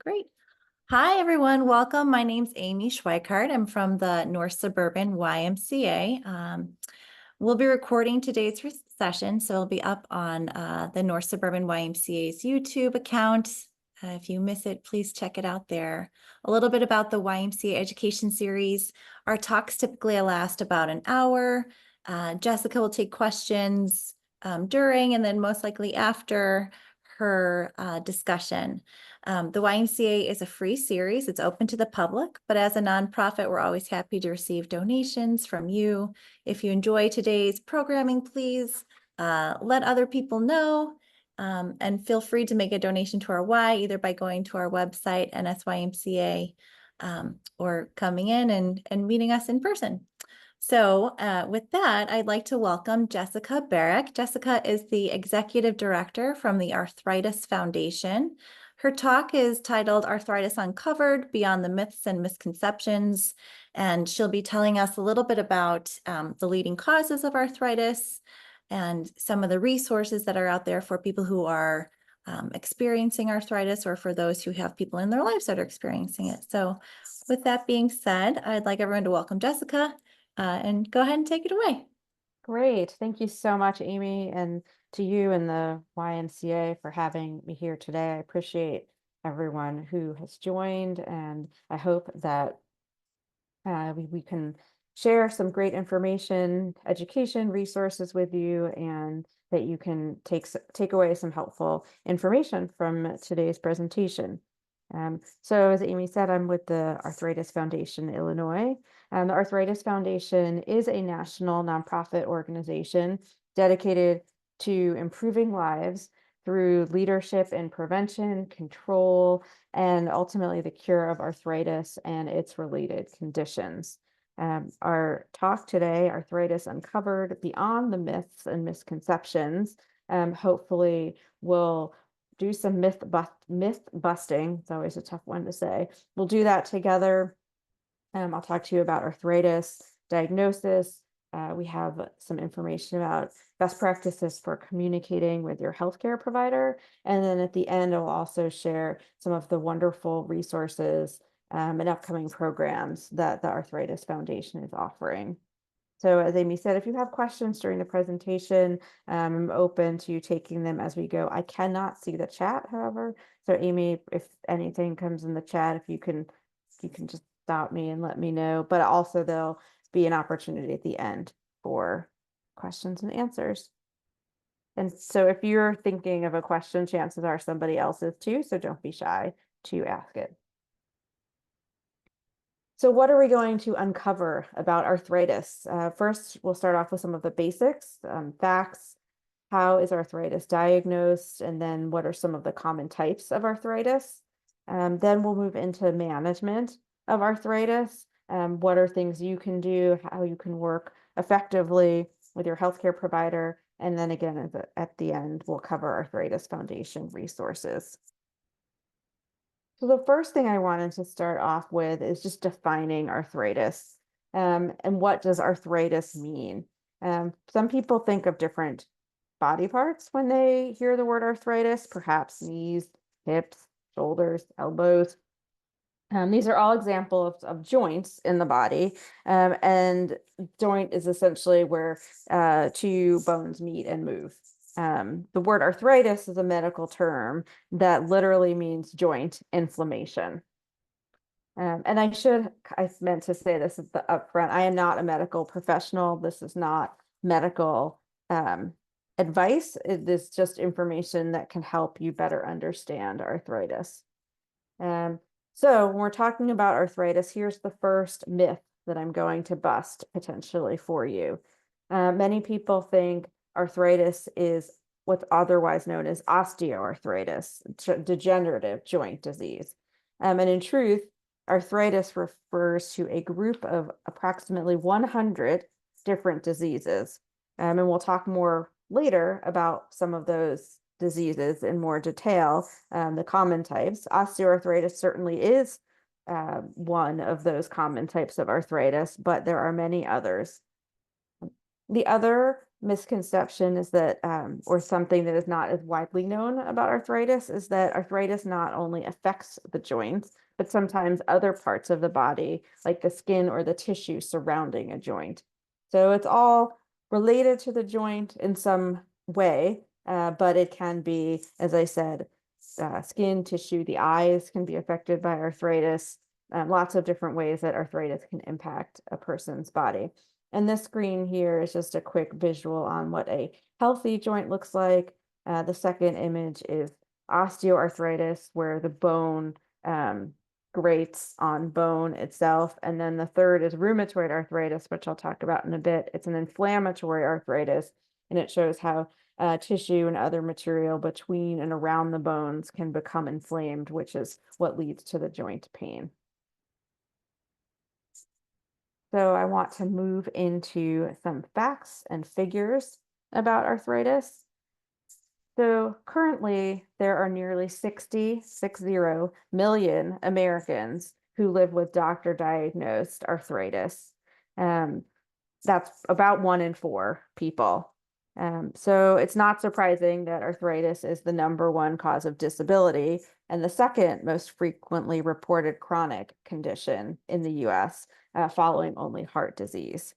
Great. Hi, everyone. Welcome. My name's Amy Schweikart. I'm from the North Suburban YMCA. We'll be recording today's session, so it'll be up on the North Suburban YMCA's YouTube account. If you miss it, please check it out there. A little bit about the YMCA education series. Our talks typically last about an hour. Jessica will take questions during and then most likely after her discussion. The YMCA is a free series. It's open to the public, but as a nonprofit, we're always happy to receive donations from you. If you enjoy today's programming, please let other people know and feel free to make a donation to our Y, either by going to our website, NSYMCA, or coming in and meeting us in person. So with that, I'd like to welcome Jessica Bearak. Jessica is the Executive Director from the Arthritis Foundation. Her talk is titled Arthritis Uncovered, Beyond the Myths and Misconceptions, and she'll be telling us a little bit about the leading causes of arthritis and some of the resources that are out there for people who are experiencing arthritis or for those who have people in their lives that are experiencing it. So with that being said, I'd like everyone to welcome Jessica. And go ahead and take it away. Great. Thank you so much, Amy, and to you and the YMCA for having me here today. I appreciate everyone who has joined, and I hope that we can share some great information, education, resources with you, and that you can take away some helpful information from today's presentation. So as Amy said, I'm with the Arthritis Foundation Illinois. The Arthritis Foundation is a national nonprofit organization dedicated to improving lives through leadership in prevention, control, and ultimately the cure of arthritis and its related conditions. Our talk today, Arthritis Uncovered, Beyond the Myths and Misconceptions, hopefully will do some myth busting. It's always a tough one to say. We'll do that together. I'll talk to you about arthritis diagnosis. We have some information about best practices for communicating with your healthcare provider. And then at the end, I'll also share some of the wonderful resources and upcoming programs that the Arthritis Foundation is offering. So as Amy said, if you have questions during the presentation, I'm open to taking them as we go. I cannot see the chat, however. So Amy, if anything comes in the chat, if you can just stop me and let me know. But also there'll be an opportunity at the end for questions and answers. And so if you're thinking of a question, chances are somebody else is too. So don't be shy to ask it. So what are we going to uncover about arthritis? First, we'll start off with some of the basics, facts. How is arthritis diagnosed? And then what are some of the common types of arthritis? Then we'll move into management of arthritis. What are things you can do, how you can work effectively with your healthcare provider. And then again, at the end, we'll cover Arthritis Foundation resources. So the first thing I wanted to start off with is just defining arthritis. And what does arthritis mean? Some people think of different body parts when they hear the word arthritis, perhaps knees, hips, shoulders, elbows. These are all examples of joints in the body. And joint is essentially where two bones meet and move. The word arthritis is a medical term that literally means joint inflammation. And I meant to say this at the upfront, I am not a medical professional. This is not medical advice. It is just information that can help you better understand arthritis. So when we're talking about arthritis, here's the first myth that I'm going to bust potentially for you. Many people think arthritis is what's otherwise known as osteoarthritis, degenerative joint disease. And in truth, arthritis refers to a group of approximately 100 different diseases. And we'll talk more later about some of those diseases in more detail, the common types. Osteoarthritis certainly is one of those common types of arthritis, but there are many others. The other misconception is that, or something that is not as widely known about arthritis, is that arthritis not only affects the joints, but sometimes other parts of the body, like the skin or the tissue surrounding a joint. So it's all related to the joint in some way, but it can be, as I said, skin, tissue, the eyes can be affected by arthritis, lots of different ways that arthritis can impact a person's body. And this screen here is just a quick visual on what a healthy joint looks like. The second image is osteoarthritis, where the bone grates on bone itself. And then the third is rheumatoid arthritis, which I'll talk about in a bit. It's an inflammatory arthritis, and it shows how tissue and other material between and around the bones can become inflamed, which is what leads to the joint pain. So I want to move into some facts and figures about arthritis. So currently, there are nearly 60 million Americans who live with doctor-diagnosed arthritis. That's about 1 in 4 people. So it's not surprising that arthritis is the #1 cause of disability and the second most frequently reported chronic condition in the US, following only heart disease.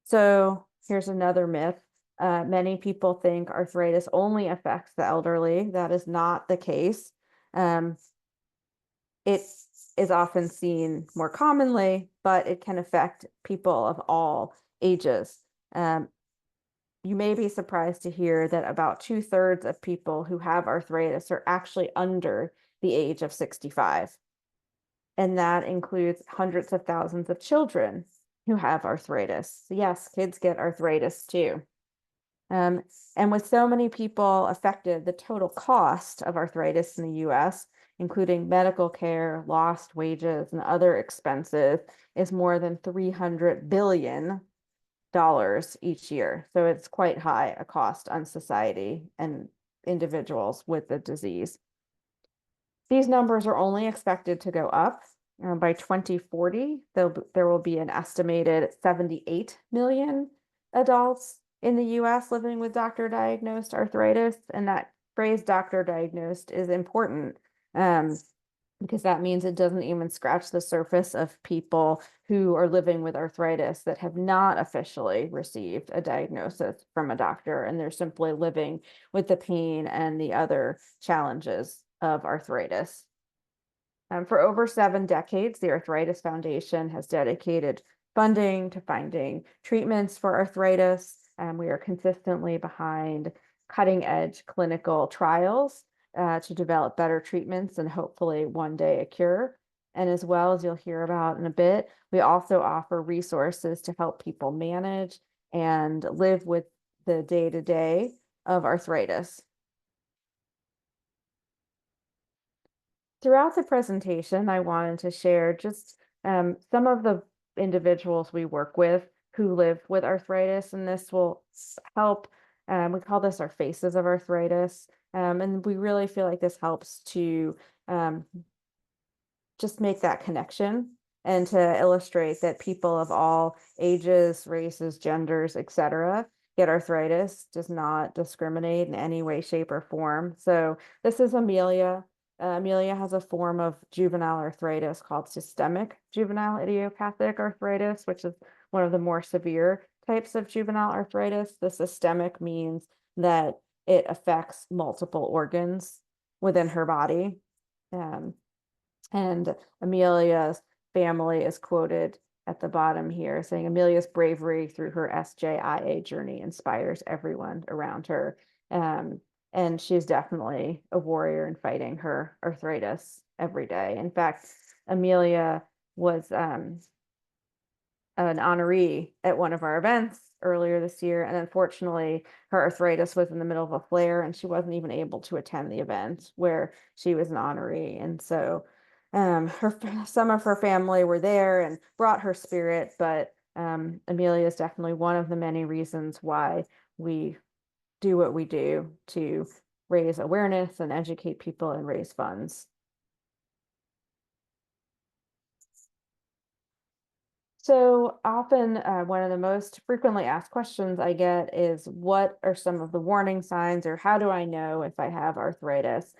So here's another myth. Many people think arthritis only affects the elderly. That is not the case. It is often seen more commonly, but it can affect people of all ages. You may be surprised to hear that about 2/3 of people who have arthritis are actually under the age of 65. And that includes hundreds of thousands of children who have arthritis. Yes, kids get arthritis too. And with so many people affected, the total cost of arthritis in the US, including medical care, lost wages, and other expenses, is more than $300 billion each year. So it's quite high a cost on society and individuals with the disease. These numbers are only expected to go up. By 2040, there will be an estimated 78 million adults in the US living with doctor-diagnosed arthritis. And that phrase doctor-diagnosed is important, because that means it doesn't even scratch the surface of people who are living with arthritis that have not officially received a diagnosis from a doctor, and they're simply living with the pain and the other challenges of arthritis. For over 7 decades, the Arthritis Foundation has dedicated funding to finding treatments for arthritis. We are consistently behind cutting-edge clinical trials to develop better treatments and hopefully one day a cure. And as well, as you'll hear about in a bit, we also offer resources to help people manage and live with the day-to-day of arthritis. Throughout the presentation, I wanted to share just some of the individuals we work with who live with arthritis, and this will help. We call this our faces of arthritis, and we really feel like this helps to just make that connection and to illustrate that people of all ages, races, genders, etc., get arthritis, does not discriminate in any way, shape, or form. So this is Amelia. Amelia has a form of juvenile arthritis called systemic juvenile idiopathic arthritis, which is one of the more severe types of juvenile arthritis. The systemic means that it affects multiple organs within her body. And Amelia's family is quoted at the bottom here saying, Amelia's bravery through her SJIA journey inspires everyone around her. And she's definitely a warrior in fighting her arthritis every day. In fact, Amelia was an honoree at one of our events earlier this year. And unfortunately, her arthritis was in the middle of a flare and she wasn't even able to attend the event where she was an honoree. And so some of her family were there and brought her spirit, but Amelia is definitely one of the many reasons why we do what we do to raise awareness and educate people and raise funds. So often, one of the most frequently asked questions I get is, what are some of the warning signs, or how do I know if I have arthritis?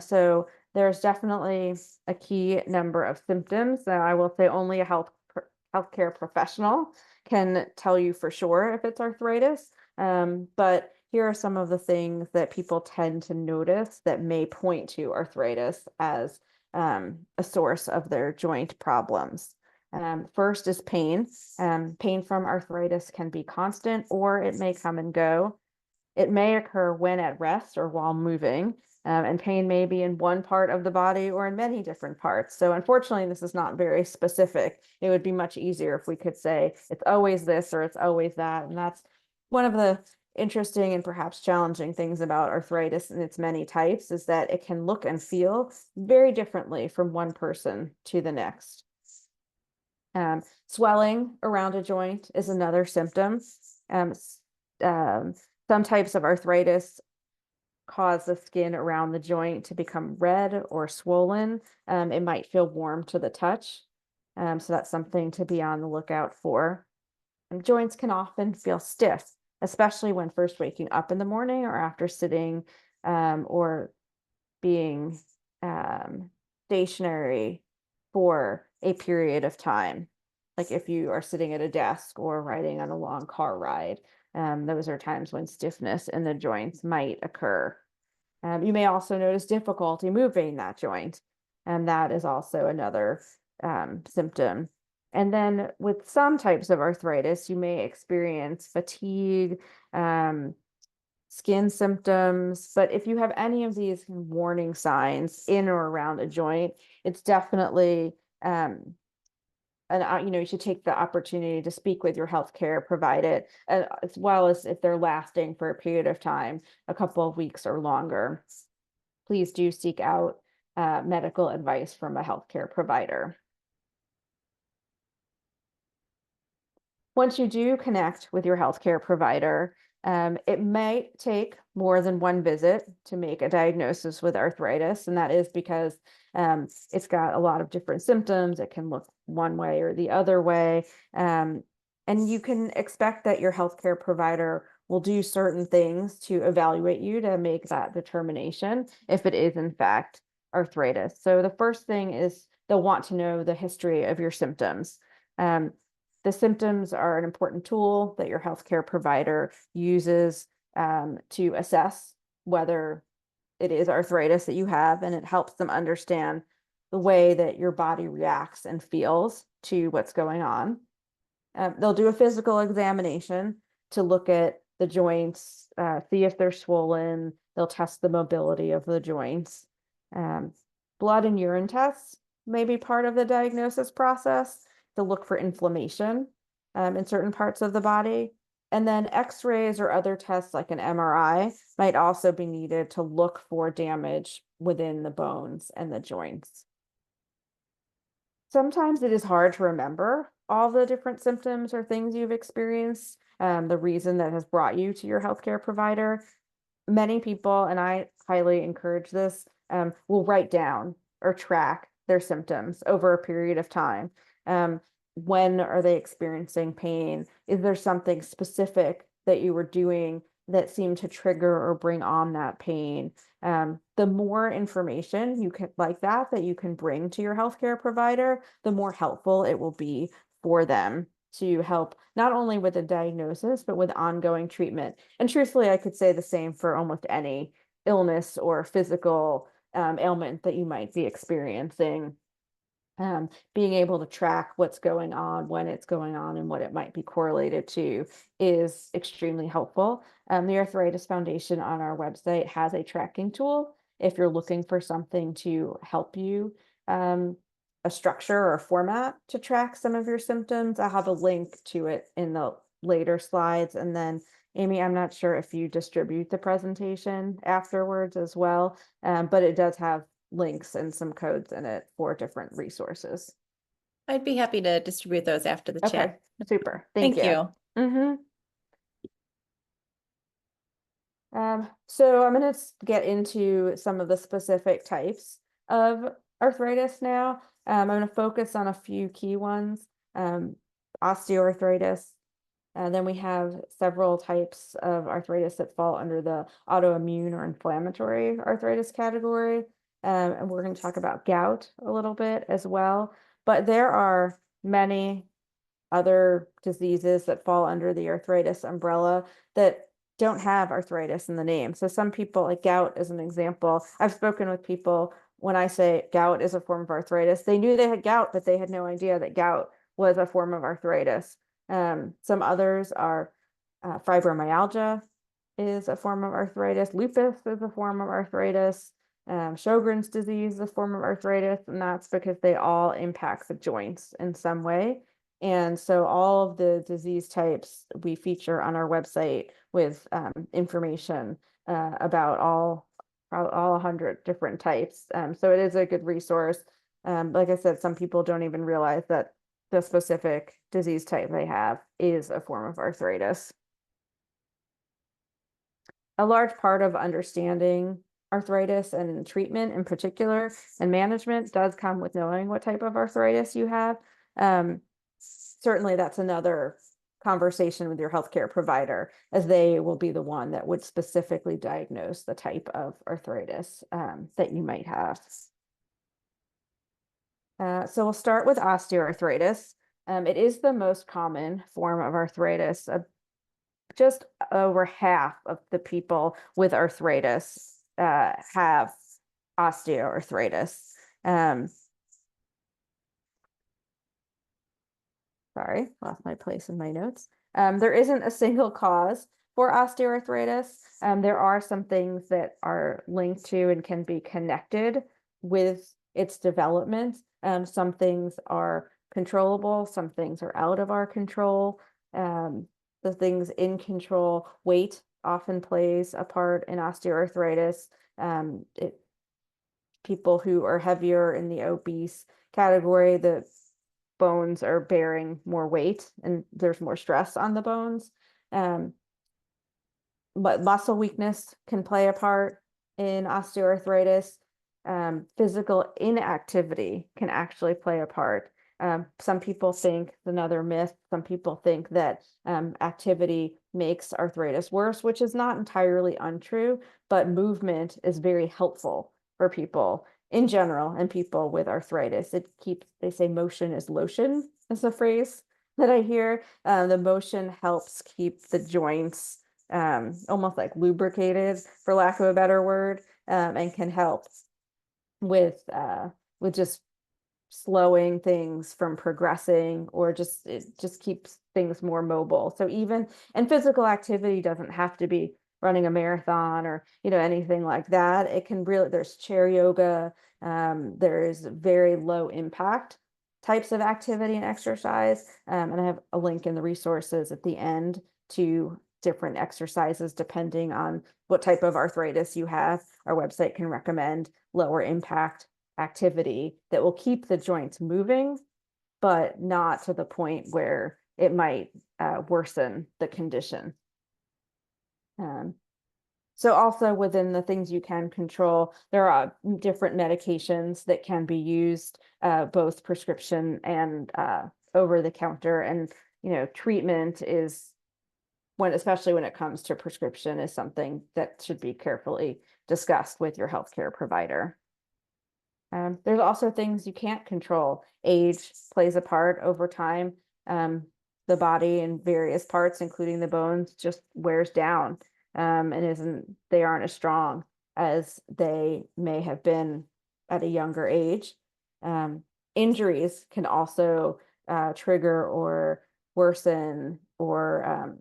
So there's definitely a key number of symptoms that I will say only a healthcare professional can tell you for sure if it's arthritis. But here are some of the things that people tend to notice that may point to arthritis as a source of their joint problems. First is pain. Pain from arthritis can be constant, or it may come and go. It may occur when at rest or while moving, and pain may be in one part of the body or in many different parts. So unfortunately, this is not very specific. It would be much easier if we could say it's always this or it's always that. And that's one of the interesting and perhaps challenging things about arthritis and its many types, is that it can look and feel very differently from one person to the next. Swelling around a joint is another symptom. Um, some types of arthritis cause the skin around the joint to become red or swollen. It might feel warm to the touch. So that's something to be on the lookout for. And joints can often feel stiff, especially when first waking up in the morning or after sitting or being stationary for a period of time. Like if you are sitting at a desk or riding on a long car ride, those are times when stiffness in the joints might occur. You may also notice difficulty moving that joint, and that is also another symptom. And then with some types of arthritis, you may experience fatigue, skin symptoms. But if you have any of these warning signs in or around a joint, it's definitely you should take the opportunity to speak with your healthcare provider, as well as if they're lasting for a period of time, a couple of weeks or longer. Please do seek out medical advice from a healthcare provider. Once you do connect with your healthcare provider, it might take more than one visit to make a diagnosis with arthritis, and that is because it's got a lot of different symptoms. It can look one way or the other way, and you can expect that your healthcare provider will do certain things to evaluate you to make that determination if it is in fact arthritis. So the first thing is they'll want to know the history of your symptoms. The symptoms are an important tool that your healthcare provider uses to assess whether it is arthritis that you have, and it helps them understand the way that your body reacts and feels to what's going on. They'll do a physical examination to look at the joints, see if they're swollen. They'll test the mobility of the joints. Blood and urine tests may be part of the diagnosis process to look for inflammation in certain parts of the body. And then x-rays or other tests like an MRI might also be needed to look for damage within the bones and the joints. Sometimes it is hard to remember all the different symptoms or things you've experienced, the reason that has brought you to your healthcare provider. Many people, and I highly encourage this, will write down or track their symptoms over a period of time. When are they experiencing pain? Is there something specific that you were doing that seemed to trigger or bring on that pain? The more information you can like that you can bring to your healthcare provider, the more helpful it will be for them to help not only with a diagnosis, but with ongoing treatment. And truthfully, I could say the same for almost any illness or physical ailment that you might be experiencing. Being able to track what's going on, when it's going on, and what it might be correlated to is extremely helpful. The Arthritis Foundation on our website has a tracking tool if you're looking for something to help you, a structure or a format to track some of your symptoms. I'll have a link to it in the later slides. And then Amy, I'm not sure if you distribute the presentation afterwards as well, but it does have links and some codes in it for different resources. I'd be happy to distribute those after the Okay, chat. super. Thank you. So I'm going to get into some of the specific types of arthritis now. I'm going to focus on a few key ones. osteoarthritis. Then we have several types of arthritis that fall under the autoimmune or inflammatory arthritis category. And we're going to talk about gout a little bit as well. But there are many other diseases that fall under the arthritis umbrella that don't have arthritis in the name. So some people, like gout as an example, I've spoken with people when I say gout is a form of arthritis, they knew they had gout, but they had no idea that gout was a form of arthritis. Some others are fibromyalgia is a form of arthritis. Lupus is a form of arthritis. Sjogren's disease is a form of arthritis, and that's because they all impact the joints in some way. And so all of the disease types we feature on our website with information about all 100 different types. So it is a good resource. Like I said, some people don't even realize that the specific disease type they have is a form of arthritis. A large part of understanding arthritis and treatment in particular and management does come with knowing what type of arthritis you have. Certainly that's another conversation with your healthcare provider, as they will be the one that would specifically diagnose the type of arthritis that you might have. So we'll start with osteoarthritis. It is the most common form of arthritis. Just over half of the people with arthritis have osteoarthritis. Sorry, lost my place in my notes. There isn't a single cause for osteoarthritis. There are some things that are linked to and can be connected with its development. Some things are controllable, some things are out of our control. The things in control, weight often plays a part in osteoarthritis. People who are heavier in the obese category, the bones are bearing more weight and there's more stress on the bones. But muscle weakness can play a part in osteoarthritis. Physical inactivity can actually play a part. Some people think, another myth, some people think that activity makes arthritis worse, which is not entirely untrue, but movement is very helpful for people in general and people with arthritis. It keeps, they say motion is lotion is a phrase that I hear. The motion helps keep the joints almost like lubricated, for lack of a better word, and can help with just slowing things from progressing, or just it just keeps things more mobile. So even, and physical activity doesn't have to be running a marathon or anything like that. It can really, there's chair yoga, there's very low impact types of activity and exercise, and I have a link in the resources at the end to different exercises depending on what type of arthritis you have. Our website can recommend lower impact activity that will keep the joints moving, but not to the point where it might worsen the condition. So also within the things you can control, there are different medications that can be used, both prescription and over the counter. And treatment is, especially when it comes to prescription, is something that should be carefully discussed with your healthcare provider. There's also things you can't control. Age plays a part over time. The body and various parts, including the bones, just wears down, and they aren't as strong as they may have been at a younger age. Injuries can also trigger or worsen or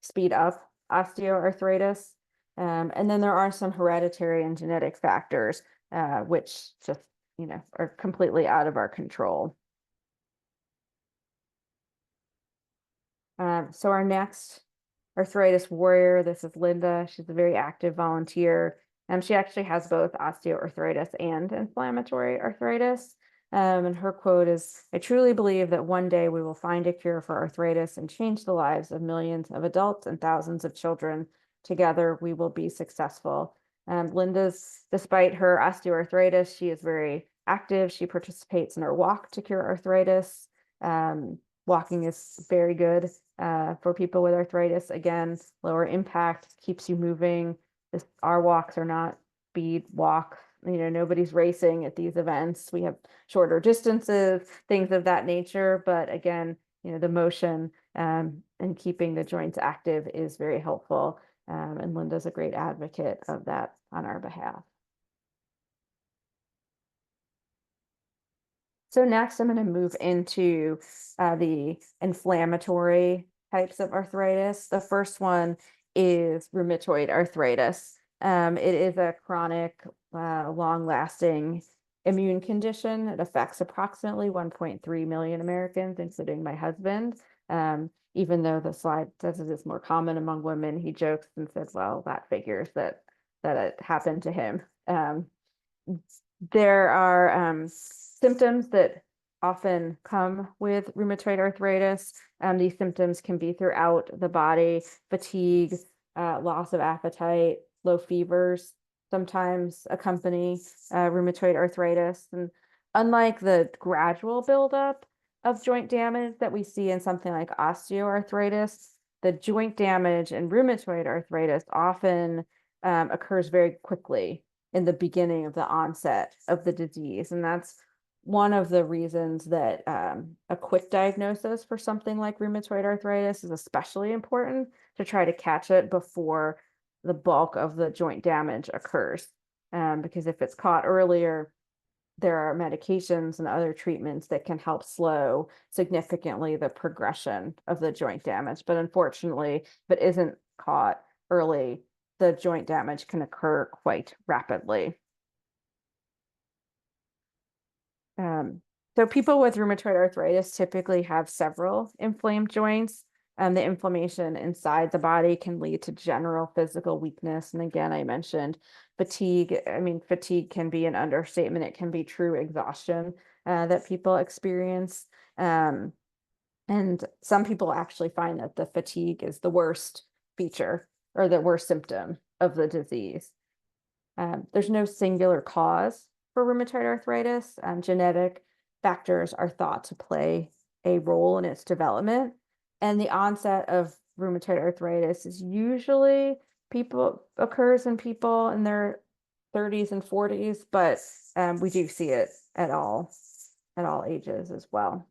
speed up osteoarthritis. And then there are some hereditary and genetic factors, which just, are completely out of our control. So our next arthritis warrior, this is Linda. She's a very active volunteer. She actually has both osteoarthritis and inflammatory arthritis. And her quote is, "I truly believe that one day we will find a cure for arthritis and change the lives of millions of adults and thousands of children. Together, we will be successful." Linda's, despite her osteoarthritis, she is very active. She participates in her walk to cure arthritis. Walking is very good for people with arthritis. Again, lower impact, keeps you moving. Our walks are not speed walk. Nobody's racing at these events. We have shorter distances, things of that nature. But again, the motion and keeping the joints active is very helpful. And Linda's a great advocate of that on our behalf. So next, I'm going to move into the inflammatory types of arthritis. The first one is rheumatoid arthritis. It is a chronic, long-lasting immune condition. It affects approximately 1.3 million Americans, including my husband. Even though the slide says it is more common among women, he jokes and said, well, that figures that it happened to him. There are symptoms that often come with rheumatoid arthritis. These symptoms can be throughout the body: fatigue, loss of appetite, low fevers sometimes accompany rheumatoid arthritis. And unlike the gradual buildup of joint damage that we see in something like osteoarthritis, the joint damage in rheumatoid arthritis often occurs very quickly in the beginning of the onset of the disease. And that's one of the reasons that a quick diagnosis for something like rheumatoid arthritis is especially important, to try to catch it before the bulk of the joint damage occurs. Because if it's caught earlier, there are medications and other treatments that can help slow significantly the progression of the joint damage. But unfortunately, if it isn't caught early, the joint damage can occur quite rapidly. So people with rheumatoid arthritis typically have several inflamed joints. The inflammation inside the body can lead to general physical weakness. And again, I mentioned fatigue. I mean, fatigue can be an understatement. It can be true exhaustion that people experience. And some people actually find that the fatigue is the worst feature or the worst symptom of the disease. There's no singular cause for rheumatoid arthritis. Genetic factors are thought to play a role in its development. And the onset of rheumatoid arthritis is usually occurs in people in their 30s and 40s, but we do see it at all ages as well.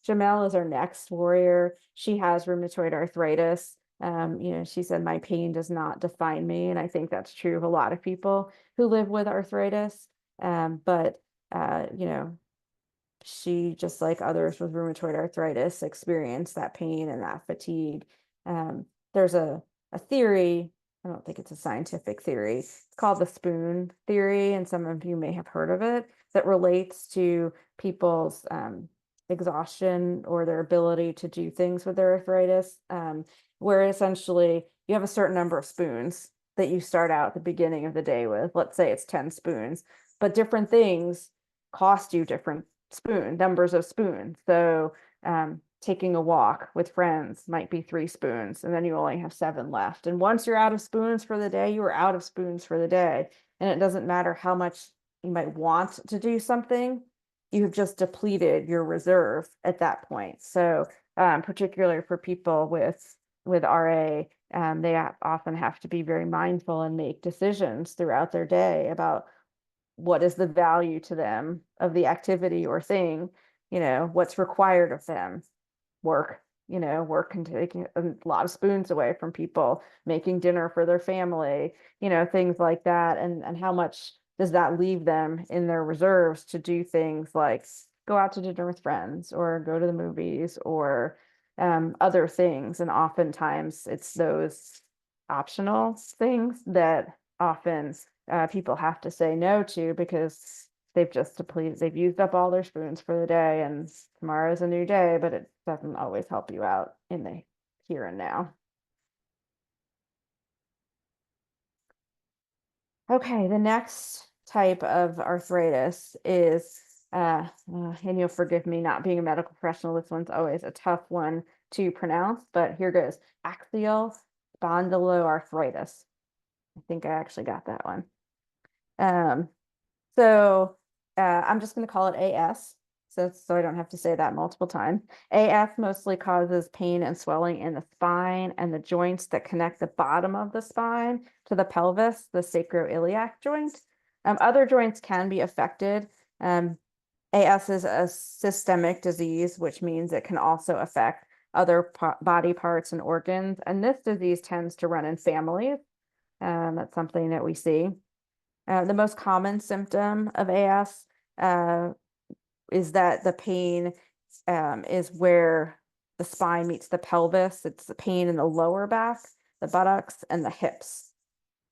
Jamel is our next warrior. She has rheumatoid arthritis. She said, my pain does not define me. And I think that's true of a lot of people who live with arthritis. But she, just like others with rheumatoid arthritis, experienced that pain and that fatigue. There's a theory, I don't think it's a scientific theory, it's called the spoon theory, and some of you may have heard of it, that relates to people's exhaustion or their ability to do things with their arthritis, where essentially you have a certain number of spoons that you start out at the beginning of the day with. Let's say it's 10 spoons, but different things cost you different numbers of spoons. So taking a walk with friends might be 3 spoons, and then you only have 7 left. And once you're out of spoons for the day, you are out of spoons for the day. And it doesn't matter how much you might want to do something, you have just depleted your reserve at that point. So particularly for people with RA, they often have to be very mindful and make decisions throughout their day about what is the value to them of the activity or thing, what's required of them. Work can take a lot of spoons away from people, making dinner for their family, things like that. And how much does that leave them in their reserves to do things like go out to dinner with friends or go to the movies or other things. And oftentimes it's those optional things that often people have to say no to, because they've used up all their spoons for the day, and tomorrow's a new day, but it doesn't always help you out in the here and now. Okay, the next type of arthritis is, and you'll forgive me not being a medical professional, this one's always a tough one to pronounce, but here goes: axial spondyloarthritis. I think I actually got that one. So I'm just going to call it AS, so I don't have to say that multiple times. AF mostly causes pain and swelling in the spine and the joints that connect the bottom of the spine to the pelvis, the sacroiliac joint. Other joints can be affected. AS is a systemic disease, which means it can also affect other body parts and organs. And this disease tends to run in families. That's something that we see. The most common symptom of AS is that the pain is where the spine meets the pelvis. It's the pain in the lower back, the buttocks, and the hips.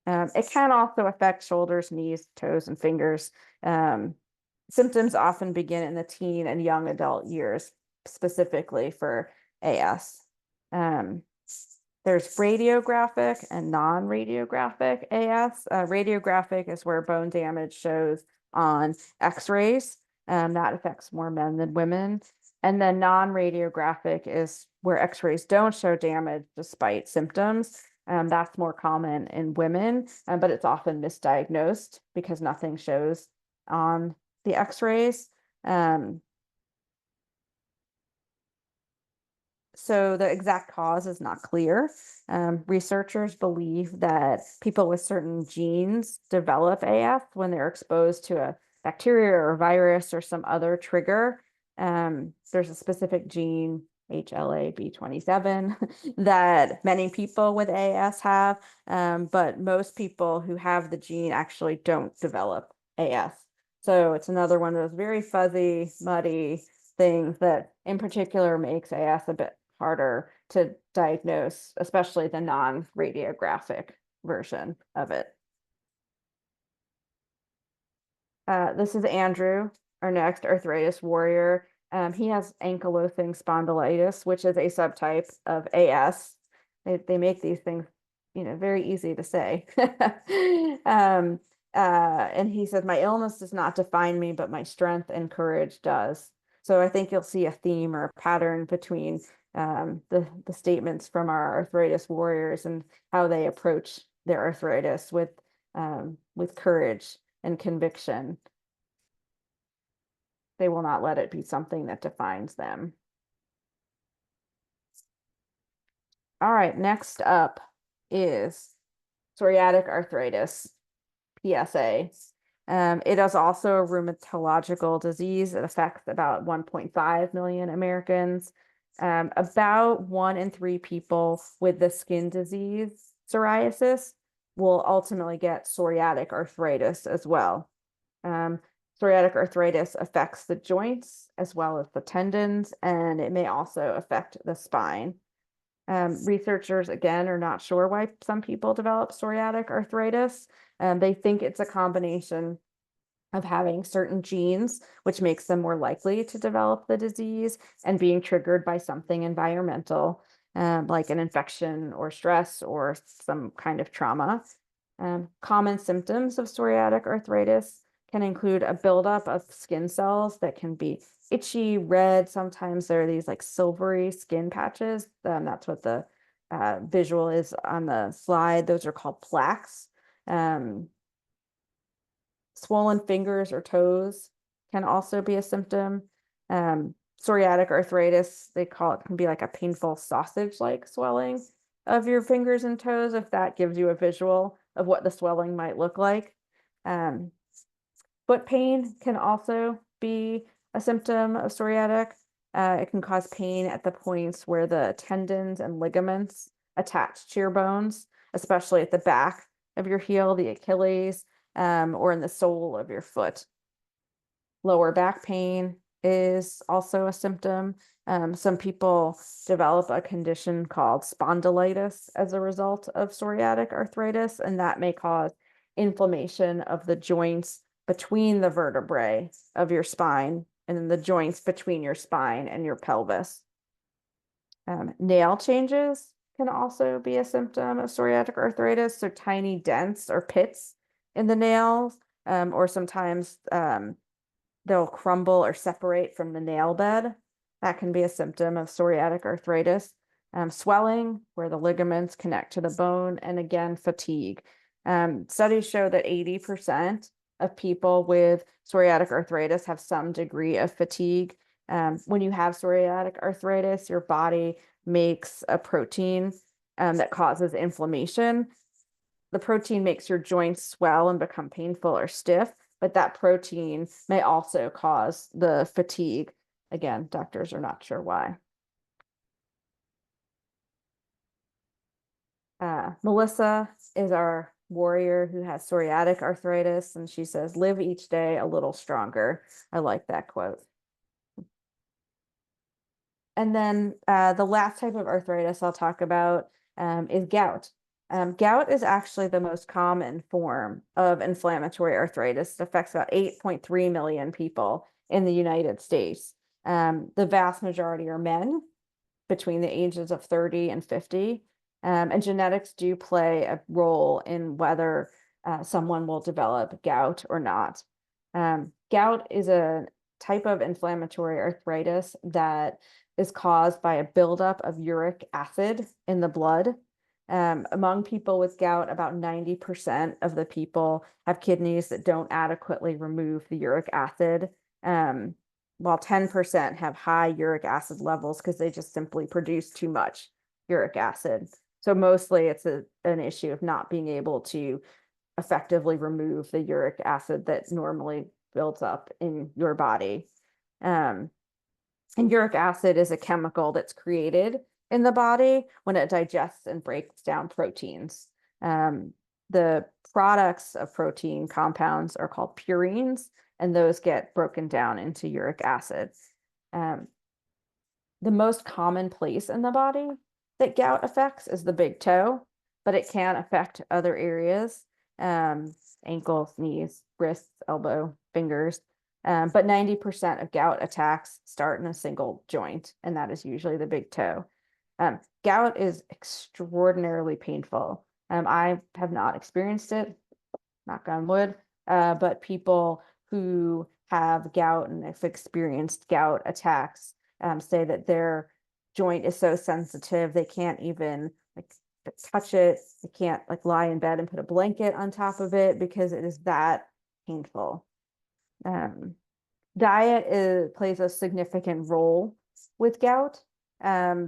It can also affect shoulders, knees, toes, and fingers. Symptoms often begin in the teen and young adult years, specifically for AS. There's radiographic and non-radiographic AS. Radiographic is where bone damage shows on x-rays. That affects more men than women. And then non-radiographic is where x-rays don't show damage despite symptoms. That's more common in women, but it's often misdiagnosed because nothing shows on the x-rays. So the exact cause is not clear. Researchers believe that people with certain genes develop AF when they're exposed to a bacteria or a virus or some other trigger. There's a specific gene, HLA-B27, that many people with AS have, but most people who have the gene actually don't develop AS. So it's another one of those very fuzzy, muddy things that in particular makes AS a bit harder to diagnose, especially the non-radiographic version of it. This is Andrew, our next arthritis warrior. He has ankylosing spondylitis, which is a subtype of AS. They make these things, very easy to say. And he said, my illness does not define me, but my strength and courage does. So I think you'll see a theme or a pattern between the statements from our arthritis warriors and how they approach their arthritis with courage and conviction. They will not let it be something that defines them. All right, next up is psoriatic arthritis, PSA. It is also a rheumatological disease. It affects about 1.5 million Americans. About 1 in 3 people with the skin disease psoriasis will ultimately get psoriatic arthritis as well. Psoriatic arthritis affects the joints as well as the tendons, and it may also affect the spine. Researchers, again, are not sure why some people develop psoriatic arthritis. They think it's a combination of having certain genes, which makes them more likely to develop the disease, and being triggered by something environmental, like an infection or stress or some kind of trauma. Common symptoms of psoriatic arthritis can include a buildup of skin cells that can be itchy, red. Sometimes there are these like silvery skin patches. That's what the visual is on the slide. Those are called plaques. Swollen fingers or toes can also be a symptom. Psoriatic arthritis, they call it, can be like a painful sausage-like swelling of your fingers and toes, if that gives you a visual of what the swelling might look like. Foot pain can also be a symptom of psoriatic. It can cause pain at the points where the tendons and ligaments attach to your bones, especially at the back of your heel, the Achilles, or in the sole of your foot. Lower back pain is also a symptom. Some people develop a condition called spondylitis as a result of psoriatic arthritis, and that may cause inflammation of the joints between the vertebrae of your spine and then the joints between your spine and your pelvis. Nail changes can also be a symptom of psoriatic arthritis. So tiny dents or pits in the nails, or sometimes they'll crumble or separate from the nail bed. That can be a symptom of psoriatic arthritis. Swelling, where the ligaments connect to the bone, and again, fatigue. Studies show that 80% of people with psoriatic arthritis have some degree of fatigue. When you have psoriatic arthritis, your body makes a protein that causes inflammation. The protein makes your joints swell and become painful or stiff, but that protein may also cause the fatigue. Again, doctors are not sure why. Melissa is our warrior who has psoriatic arthritis, and she says, "Live each day a little stronger." I like that quote. And then the last type of arthritis I'll talk about is gout. Gout is actually the most common form of inflammatory arthritis. It affects about 8.3 million people in the United States. The vast majority are men between the ages of 30 and 50. And genetics do play a role in whether someone will develop gout or not. Gout is a type of inflammatory arthritis that is caused by a buildup of uric acid in the blood. Among people with gout, about 90% of the people have kidneys that don't adequately remove the uric acid, while 10% have high uric acid levels because they just simply produce too much uric acid. So mostly it's an issue of not being able to effectively remove the uric acid that normally builds up in your body. And uric acid is a chemical that's created in the body when it digests and breaks down proteins. The products of protein compounds are called purines, and those get broken down into uric acid. The most common place in the body that gout affects is the big toe, but it can affect other areas, ankles, knees, wrists, elbow, fingers. But 90% of gout attacks start in a single joint, and that is usually the big toe. Gout is extraordinarily painful. I have not experienced it, knock on wood, but people who have gout and have experienced gout attacks say that their joint is so sensitive they can't even like touch it. They can't like lie in bed and put a blanket on top of it because it is that painful. Diet plays a significant role with gout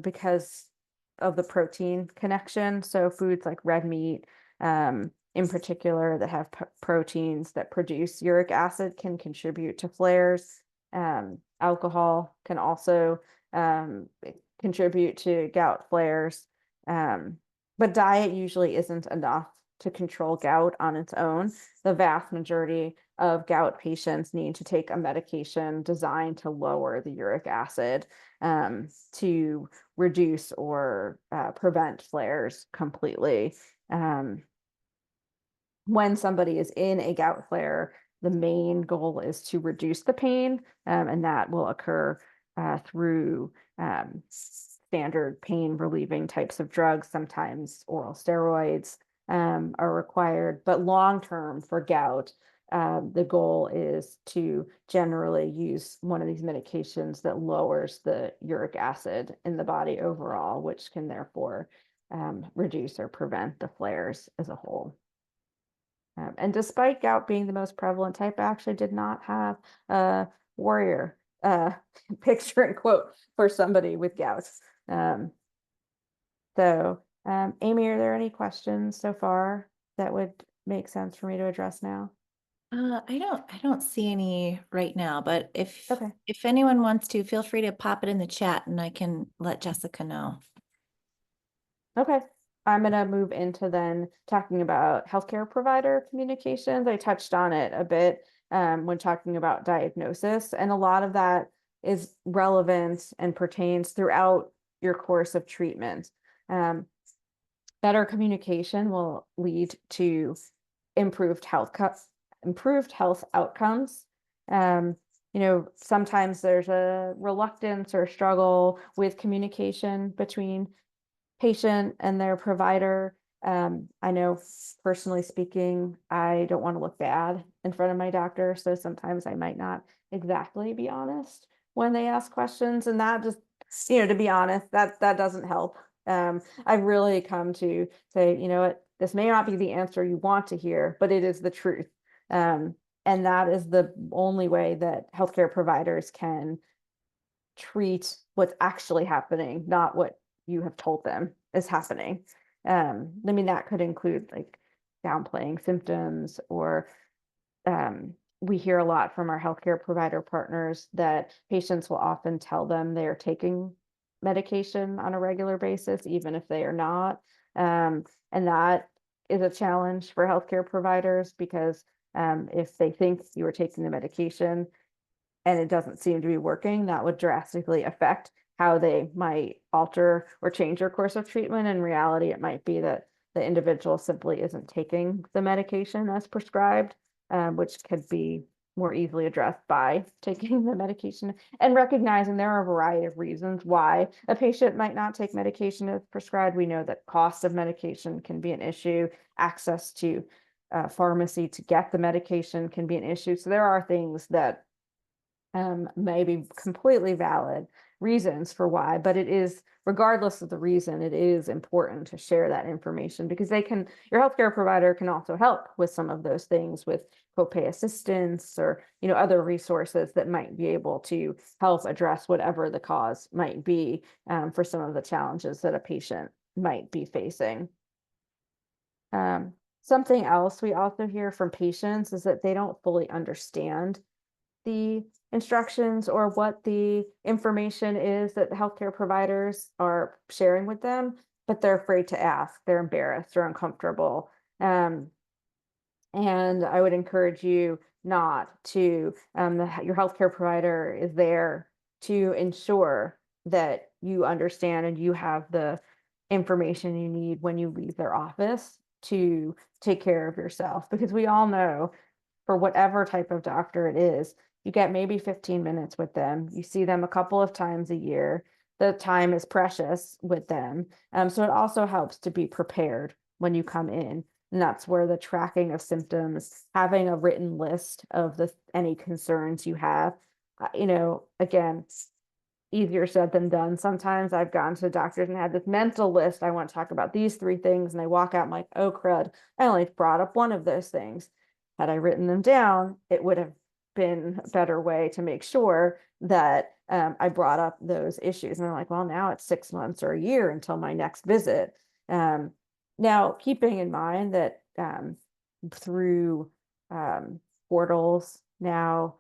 because of the protein connection. So foods like red meat, in particular, that have proteins that produce uric acid can contribute to flares. Alcohol can also contribute to gout flares. But diet usually isn't enough to control gout on its own. The vast majority of gout patients need to take a medication designed to lower the uric acid to reduce or prevent flares completely. When somebody is in a gout flare, the main goal is to reduce the pain, and that will occur through standard pain relieving types of drugs. Sometimes oral steroids are required, but long term for gout, the goal is to generally use one of these medications that lowers the uric acid in the body overall, which can therefore reduce or prevent the flares as a whole. And despite gout being the most prevalent type, I actually did not have a warrior picture and quote for somebody with gout. Amy, are there any questions so far that would make sense for me to address now? I don't see any right now, but Okay. if anyone wants to, feel free to pop it in the chat and I can let Jessica know. Okay. I'm going to move into then talking about healthcare provider communications. I touched on it a bit when talking about diagnosis, and a lot of that is relevant and pertains throughout your course of treatment. Better communication will lead to improved health outcomes. Sometimes there's a reluctance or struggle with communication between patient and their provider. I know personally speaking, I don't want to look bad in front of my doctor. So sometimes I might not exactly be honest when they ask questions. And that just, to be honest, that doesn't help. I've really come to say, you know what, this may not be the answer you want to hear, but it is the truth. And that is the only way that healthcare providers can treat what's actually happening, not what you have told them is happening. I mean, that could include like downplaying symptoms, or we hear a lot from our healthcare provider partners that patients will often tell them they are taking medication on a regular basis, even if they are not. And that is a challenge for healthcare providers because if they think you are taking the medication and it doesn't seem to be working, that would drastically affect how they might alter or change their course of treatment. In reality, it might be that the individual simply isn't taking the medication as prescribed, which could be more easily addressed by taking the medication and recognizing there are a variety of reasons why a patient might not take medication as prescribed. We know that cost of medication can be an issue, access to pharmacy to get the medication can be an issue. So there are things that may be completely valid reasons for why, but it is, regardless of the reason, it is important to share that information because your healthcare provider can also help with some of those things with copay assistance or, other resources that might be able to help address whatever the cause might be for some of the challenges that a patient might be facing. Something else we also hear from patients is that they don't fully understand the instructions or what the information is that the healthcare providers are sharing with them, but they're afraid to ask. They're embarrassed or uncomfortable. And I would encourage you not to, your healthcare provider is there to ensure that you understand and you have the information you need when you leave their office to take care of yourself. Because we all know for whatever type of doctor it is, you get maybe 15 minutes with them. You see them a couple of times a year. The time is precious with them. So it also helps to be prepared when you come in. And that's where the tracking of symptoms, having a written list of any concerns you have, again, easier said than done. Sometimes I've gone to doctors and had this mental list. I want to talk about these 3 things. And I walk out, I'm like, oh, crud, I only brought up one of those things. Had I written them down, it would have been a better way to make sure that I brought up those issues. And I'm like, well, now it's 6 months or a year until my next visit. Now, keeping in mind that through portals now,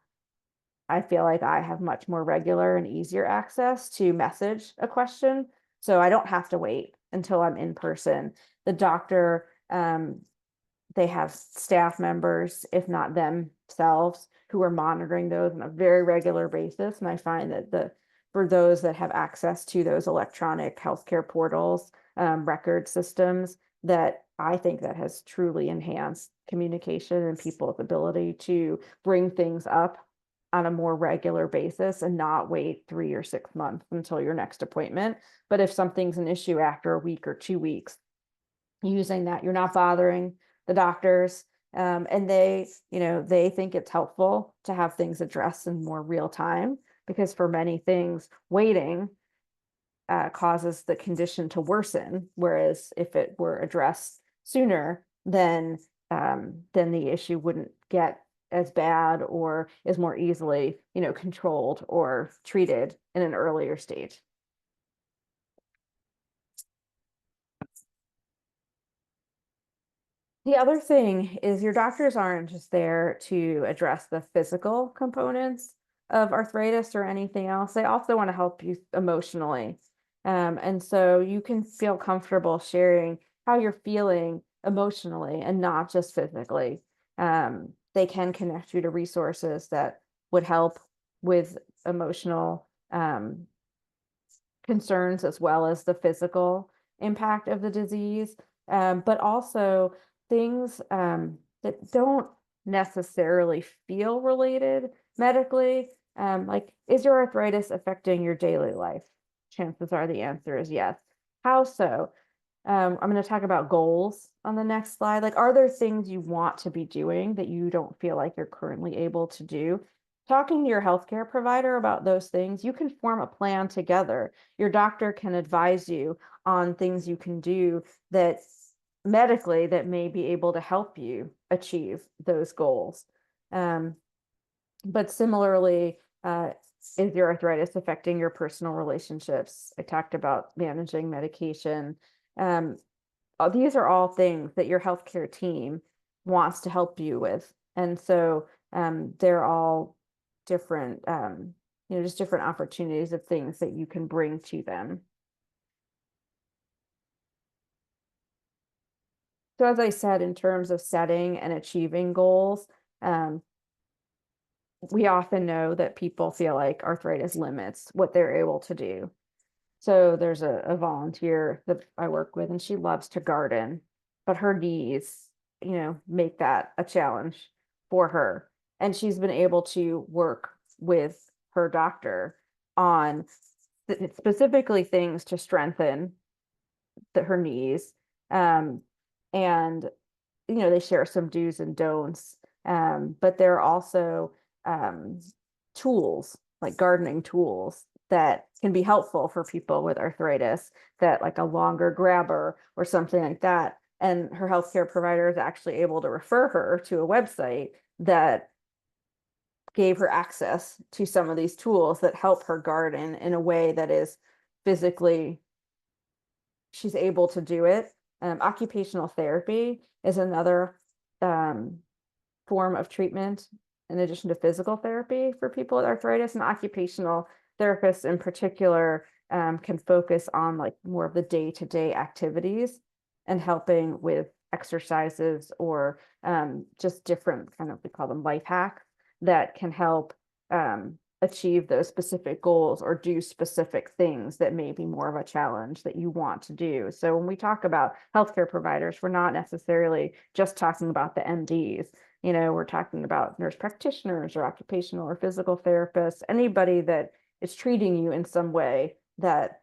I feel like I have much more regular and easier access to message a question. So I don't have to wait until I'm in person. The doctor, they have staff members, if not themselves, who are monitoring those on a very regular basis. And I find that for those that have access to those electronic healthcare portals, record systems, that I think that has truly enhanced communication and people's ability to bring things up on a more regular basis and not wait 3 or 6 months until your next appointment. But if something's an issue after a week or 2 weeks, using that, you're not bothering the doctors. And they think it's helpful to have things addressed in more real time, because for many things, waiting causes the condition to worsen. Whereas if it were addressed sooner, then the issue wouldn't get as bad or is more easily, controlled or treated in an earlier stage. The other thing is your doctors aren't just there to address the physical components of arthritis or anything else. They also want to help you emotionally. And so you can feel comfortable sharing how you're feeling emotionally and not just physically. They can connect you to resources that would help with emotional concerns as well as the physical impact of the disease, but also things that don't necessarily feel related medically. Like, is your arthritis affecting your daily life? Chances are the answer is yes. How so? I'm going to talk about goals on the next slide. Like, are there things you want to be doing that you don't feel like you're currently able to do? Talking to your healthcare provider about those things, you can form a plan together. Your doctor can advise you on things you can do that medically that may be able to help you achieve those goals. But similarly, is your arthritis affecting your personal relationships? I talked about managing medication. These are all things that your healthcare team wants to help you with. And so they're all different, just different opportunities of things that you can bring to them. So as I said, in terms of setting and achieving goals, um, we often know that people feel like arthritis limits what they're able to do. So there's a volunteer that I work with, and she loves to garden, but her knees, make that a challenge for her. And she's been able to work with her doctor on specifically things to strengthen her knees. And they share some do's and don'ts. But there are also um, tools, like gardening tools, that can be helpful for people with arthritis, that like a longer grabber or something like that. And her healthcare provider is actually able to refer her to a website that gave her access to some of these tools that help her garden in a way that is physically, she's able to do it. Occupational therapy is another um, form of treatment in addition to physical therapy for people with arthritis, and occupational therapists in particular can focus on like more of the day-to-day activities and helping with exercises or just different kind of, we call them life hacks that can help achieve those specific goals or do specific things that may be more of a challenge that you want to do. So when we talk about healthcare providers, we're not necessarily just talking about the MDs. We're talking about nurse practitioners or occupational or physical therapists, anybody that is treating you in some way that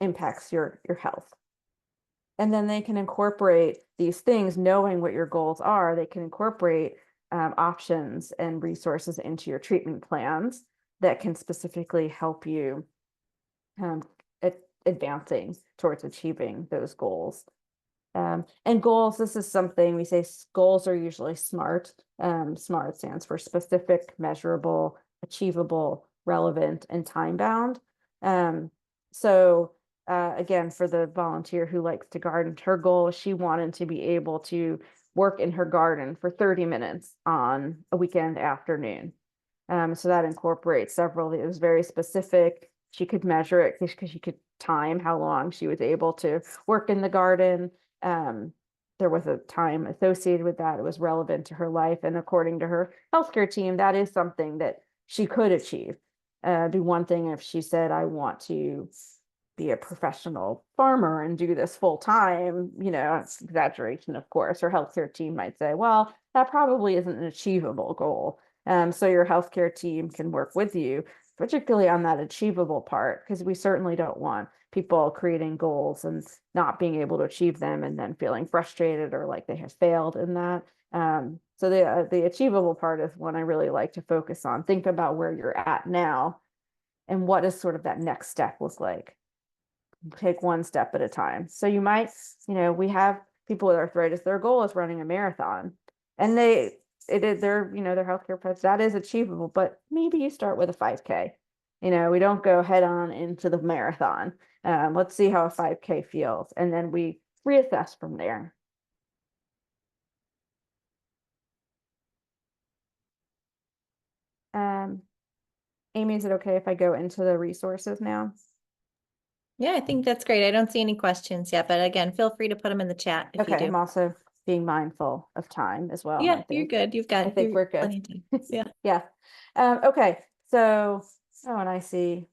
impacts your health. And then they can incorporate these things, knowing what your goals are. They can incorporate options and resources into your treatment plans that can specifically help you advancing towards achieving those goals. And goals, this is something we say goals are usually SMART. SMART stands for specific, measurable, achievable, relevant, and time bound. So again, for the volunteer who likes to garden, her goal, she wanted to be able to work in her garden for 30 minutes on a weekend afternoon. So that incorporates several, it was very specific. She could measure it because she could time how long she was able to work in the garden. There was a time associated with that. It was relevant to her life. And according to her healthcare team, that is something that she could achieve. Do one thing if she said, I want to be a professional farmer and do this full time, it's exaggeration, of course. Her healthcare team might say, well, that probably isn't an achievable goal. So your healthcare team can work with you, particularly on that achievable part, because we certainly don't want people creating goals and not being able to achieve them and then feeling frustrated or like they have failed in that. So the achievable part is one I really like to focus on. Think about where you're at now and what does sort of that next step look like. Take one step at a time. So you might, we have people with arthritis, their goal is running a marathon, and their healthcare plans, that is achievable, but maybe you start with a 5K. We don't go head on into the marathon. Let's see how a 5K feels, and then we reassess from there. Amy, is it okay if I go into the resources now? Yeah, I think that's great. I don't see any questions yet, but again, feel free to put them in the chat if you Okay, I'm do. also being mindful of time as well. Yeah, you're good. I think we're good. plenty of time. Yeah. Yeah. Okay. So, and I see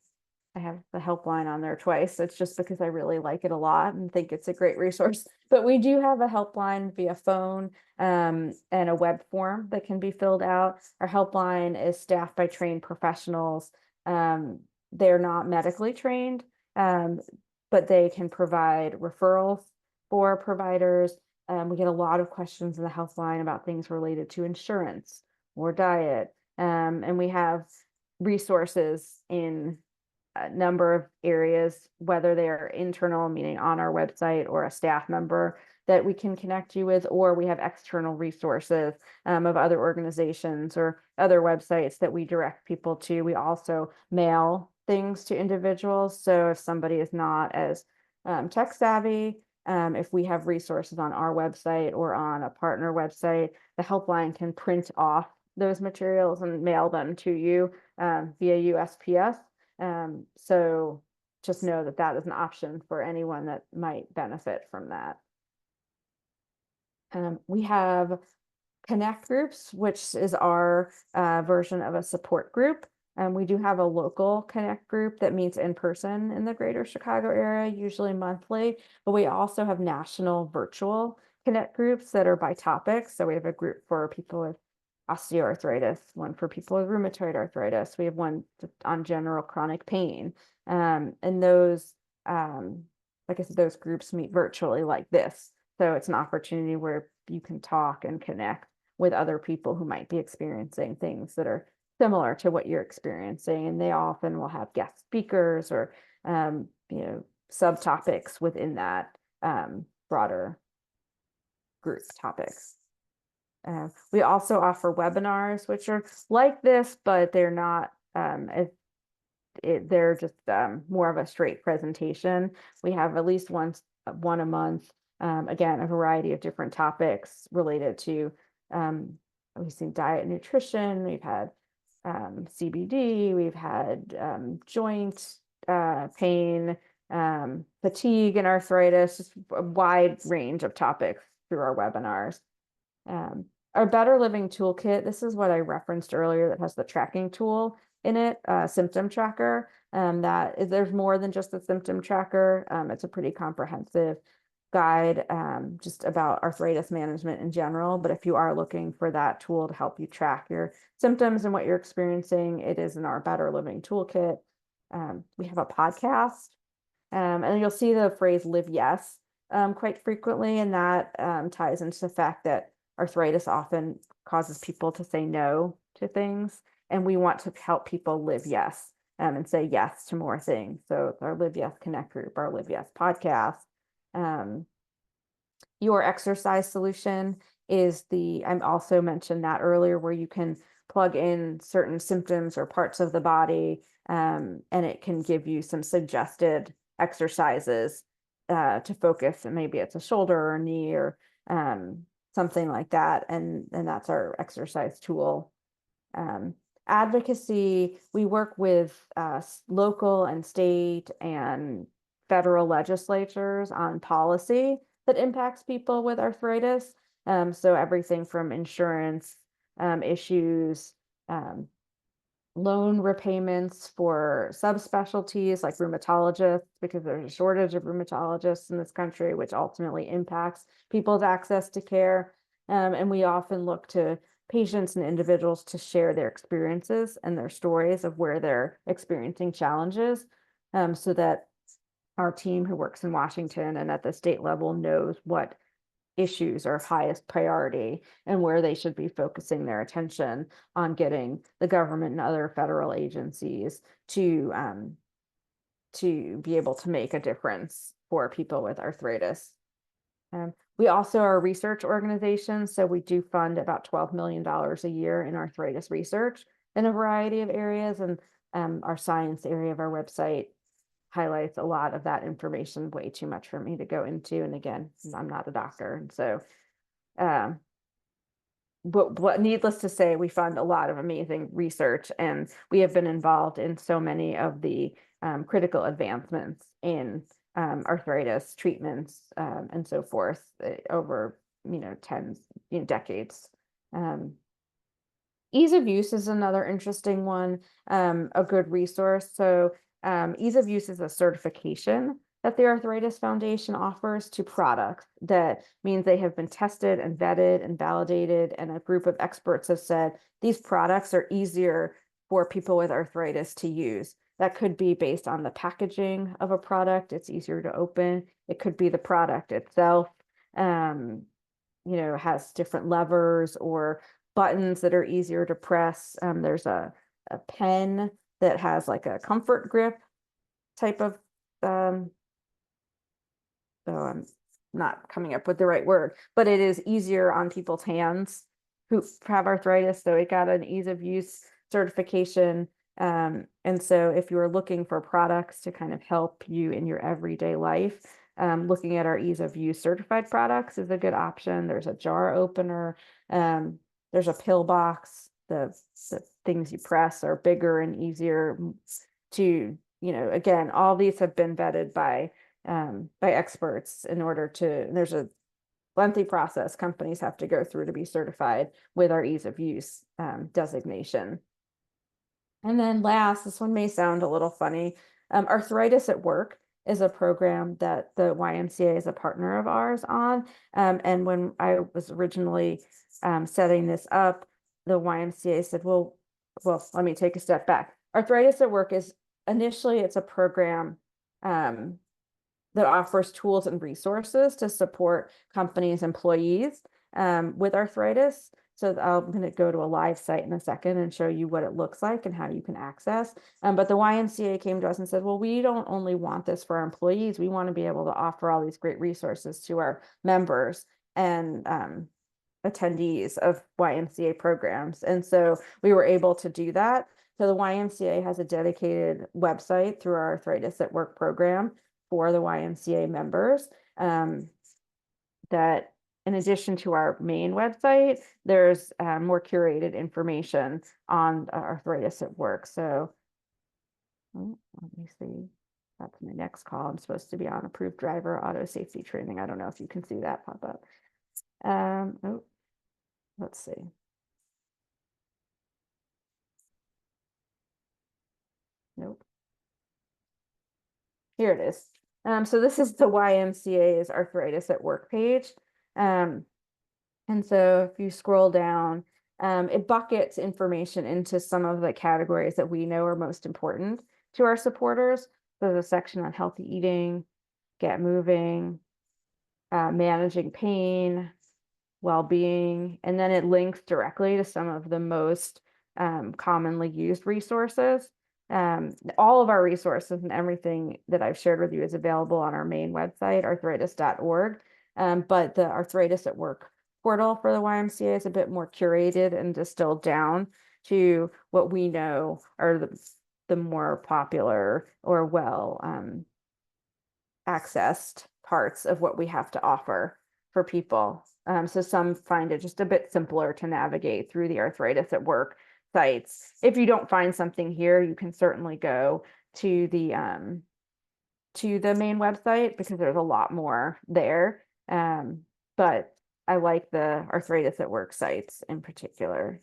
I have the helpline on there twice. It's just because I really like it a lot and think it's a great resource. But we do have a helpline via phone and a web form that can be filled out. Our helpline is staffed by trained professionals. They're not medically trained, but they can provide referrals for providers. We get a lot of questions in the helpline about things related to insurance or diet. And we have resources in a number of areas, whether they are internal, meaning on our website, or a staff member that we can connect you with, or we have external resources of other organizations or other websites that we direct people to. We also mail things to individuals. So if somebody is not as tech savvy, if we have resources on our website or on a partner website, the helpline can print off those materials and mail them to you via USPS. So just know that that is an option for anyone that might benefit from that. We have Connect groups, which is our version of a support group. We do have a local Connect group that meets in person in the greater Chicago area, usually monthly, but we also have national virtual Connect groups that are by topics. So we have a group for people with osteoarthritis, one for people with rheumatoid arthritis. We have one on general chronic pain. And those, like I said, those groups meet virtually like this. So it's an opportunity where you can talk and connect with other people who might be experiencing things that are similar to what you're experiencing. And they often will have guest speakers or, subtopics within that broader group topics. We also offer webinars, which are like this, but they're not, they're just more of a straight presentation. We have at least one a month. Again, a variety of different topics related to, we've seen diet and nutrition, we've had CBD, we've had joint pain, fatigue and arthritis, just a wide range of topics through our webinars. Our Better Living Toolkit, this is what I referenced earlier that has the tracking tool in it, symptom tracker. There's more than just a symptom tracker. It's a pretty comprehensive guide just about arthritis management in general. But if you are looking for that tool to help you track your symptoms and what you're experiencing, it is in our Better Living Toolkit. We have a podcast, and you'll see the phrase live yes quite frequently, and that ties into the fact that arthritis often causes people to say no to things, and we want to help people live yes and say yes to more things. So it's our Live Yes Connect group, our Live Yes podcast. Your exercise solution is I also mentioned that earlier, where you can plug in certain symptoms or parts of the body, and it can give you some suggested exercises to focus, and maybe it's a shoulder or a knee or something like that, and that's our exercise tool. Advocacy, we work with local and state and federal legislatures on policy that impacts people with arthritis. So everything from insurance issues, loan repayments for subspecialties like rheumatologists, because there's a shortage of rheumatologists in this country, which ultimately impacts people's access to care. And we often look to patients and individuals to share their experiences and their stories of where they're experiencing challenges, so that our team who works in Washington and at the state level knows what issues are of highest priority and where they should be focusing their attention on getting the government and other federal agencies to be able to make a difference for people with arthritis. We also are a research organization, so we do fund about $12 million a year in arthritis research in a variety of areas, and our science area of our website highlights a lot of that information, way too much for me to go into. And again, I'm not a doctor. And so, but needless to say, we fund a lot of amazing research, and we have been involved in so many of the critical advancements in arthritis treatments and so forth over, decades. Ease of use is another interesting one, a good resource. So ease of use is a certification that the Arthritis Foundation offers to products. That means they have been tested and vetted and validated, and a group of experts have said these products are easier for people with arthritis to use. That could be based on the packaging of a product. It's easier to open. It could be the product itself, has different levers or buttons that are easier to press. There's a pen that has like a comfort grip type of, not coming up with the right word, but it is easier on people's hands who have arthritis. So it got an ease of use certification. And so if you're looking for products to kind of help you in your everyday life, looking at our ease of use certified products is a good option. There's a jar opener. There's a pill box. The things you press are bigger and easier to, again, all these have been vetted by experts in order to, there's a lengthy process companies have to go through to be certified with our ease of use designation. And then last, this one may sound a little funny. Arthritis at Work is a program that the YMCA is a partner of ours on. And when I was originally setting this up, the YMCA said, well, let me take a step back. Arthritis at Work is initially, it's a program that offers tools and resources to support companies' employees with arthritis. So I'm going to go to a live site in a second and show you what it looks like and how you can access. But the YMCA came to us and said, well, we don't only want this for our employees. We want to be able to offer all these great resources to our members and attendees of YMCA programs. And so we were able to do that. So the YMCA has a dedicated website through our Arthritis at Work program for the YMCA members that in addition to our main website, there's more curated information on arthritis at work. So let me see. That's my next call. I'm supposed to be on approved driver auto safety training. I don't know if you can see that pop up. Oh, let's see. Nope. Here it is. So this is the YMCA's Arthritis at Work page. And so if you scroll down, it buckets information into some of the categories that we know are most important to our supporters. There's a section on healthy eating, get moving, managing pain, well-being, and then it links directly to some of the most commonly used resources. All of our resources and everything that I've shared with you is available on our main website, arthritis.org. But the Arthritis at Work portal for the YMCA is a bit more curated and distilled down to what we know are the more popular or well accessed parts of what we have to offer for people. So some find it just a bit simpler to navigate through the Arthritis at Work sites. If you don't find something here, you can certainly go to the main website because there's a lot more there. But I like the Arthritis at Work sites in particular.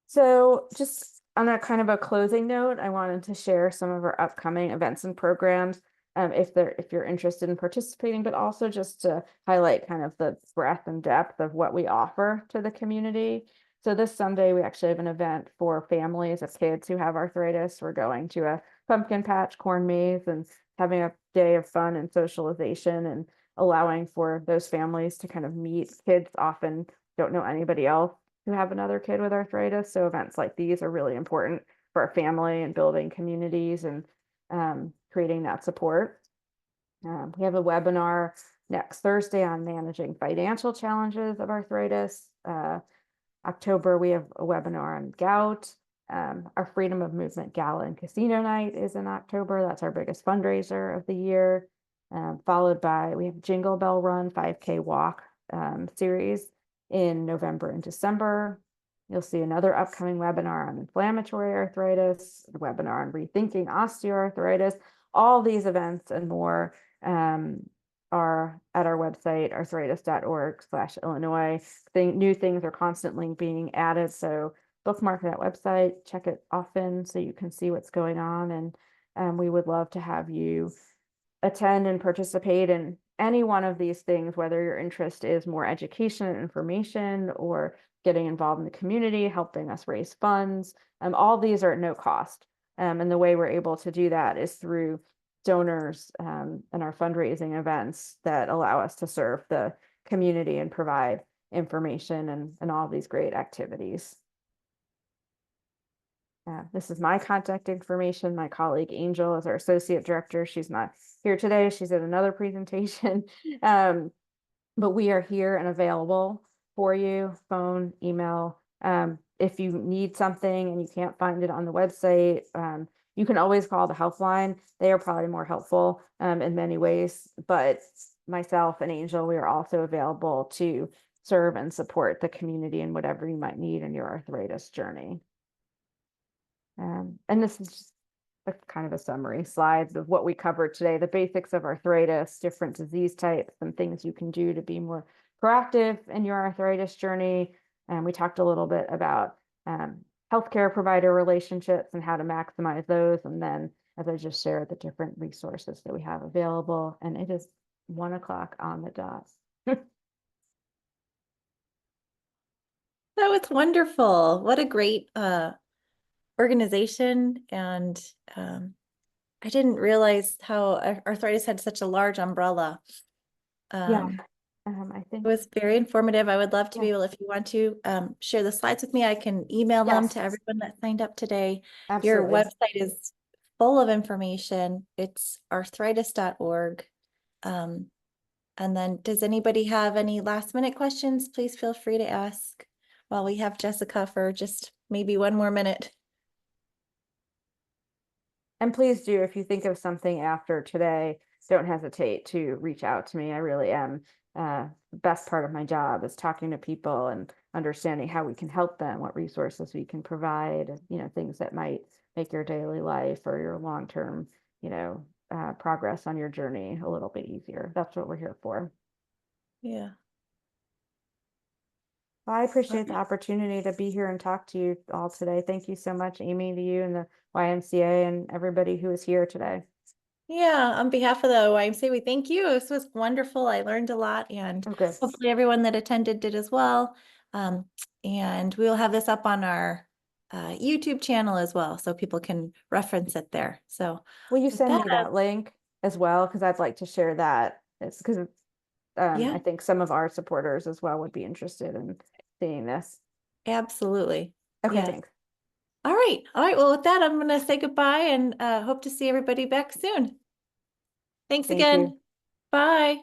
So just on a kind of a closing note, I wanted to share some of our upcoming events and programs if you're interested in participating, but also just to highlight kind of the breadth and depth of what we offer to the community. So this Sunday, we actually have an event for families of kids who have arthritis. We're going to a pumpkin patch corn maze and having a day of fun and socialization and allowing for those families to kind of meet. Kids often don't know anybody else who have another kid with arthritis. So events like these are really important for our family and building communities and creating that support. We have a webinar next Thursday on managing financial challenges of arthritis. October, we have a webinar on gout. Our Freedom of Movement Gala and Casino Night is in October. That's our biggest fundraiser of the year. Followed by, we have Jingle Bell Run 5K Walk series in November and December. You'll see another upcoming webinar on inflammatory arthritis, a webinar on rethinking osteoarthritis. All these events and more are at our website, arthritis.org/Illinois. New things are constantly being added. So bookmark that website, check it often so you can see what's going on. And we would love to have you attend and participate in any one of these things, whether your interest is more education and information or getting involved in the community, helping us raise funds. All these are at no cost. And the way we're able to do that is through donors and our fundraising events that allow us to serve the community and provide information and all these great activities. This is my contact information. My colleague Angel is our associate director. She's not here today. She's at another presentation. But we are here and available for you, phone, email. If you need something and you can't find it on the website, you can always call the helpline. They are probably more helpful in many ways, but myself and Angel, we are also available to serve and support the community in whatever you might need in your arthritis journey. And this is just a kind of a summary slide of what we covered today, the basics of arthritis, different disease types, and things you can do to be more proactive in your arthritis journey. And we talked a little bit about healthcare provider relationships and how to maximize those. And then, as I just shared, the different resources that we have available. And it is 1 o'clock on the dot. That was wonderful. What a great organization. And I didn't realize how arthritis had such a large umbrella. Yeah, I It think, was very informative. I would love to be yeah, able, if you want to share the slides with me, I can email them yes, to everyone that signed up today. Your absolutely. website is full of information. It's arthritis.org. And then does anybody have any last minute questions? Please feel free to ask while we have Jessica for just maybe one more minute. And please do, if you think of something after today, don't hesitate to reach out to me. I really am. The best part of my job is talking to people and understanding how we can help them, what resources we can provide, things that might make your daily life or your long-term, progress on your journey a little bit easier. That's what we're here for. Yeah. Well, I All appreciate the right. opportunity to be here and talk to you all today. Thank you so much, Amy, to you and the YMCA and everybody who is here today. Yeah, on behalf of the YMCA, we thank you. This was wonderful. I learned a lot, and Oh, good. hopefully everyone that attended did as well. And we will have this up on our YouTube channel as well, so people can reference it there. So Will you with send that, me that link as well? Because I'd like to share that. It's because yeah, I think some of our supporters as well would be interested in seeing this. absolutely. Okay, Yeah. thanks. All right. All right. Well, with that, I'm going to say goodbye and hope to see everybody back soon. Thanks Thank you. again. Bye.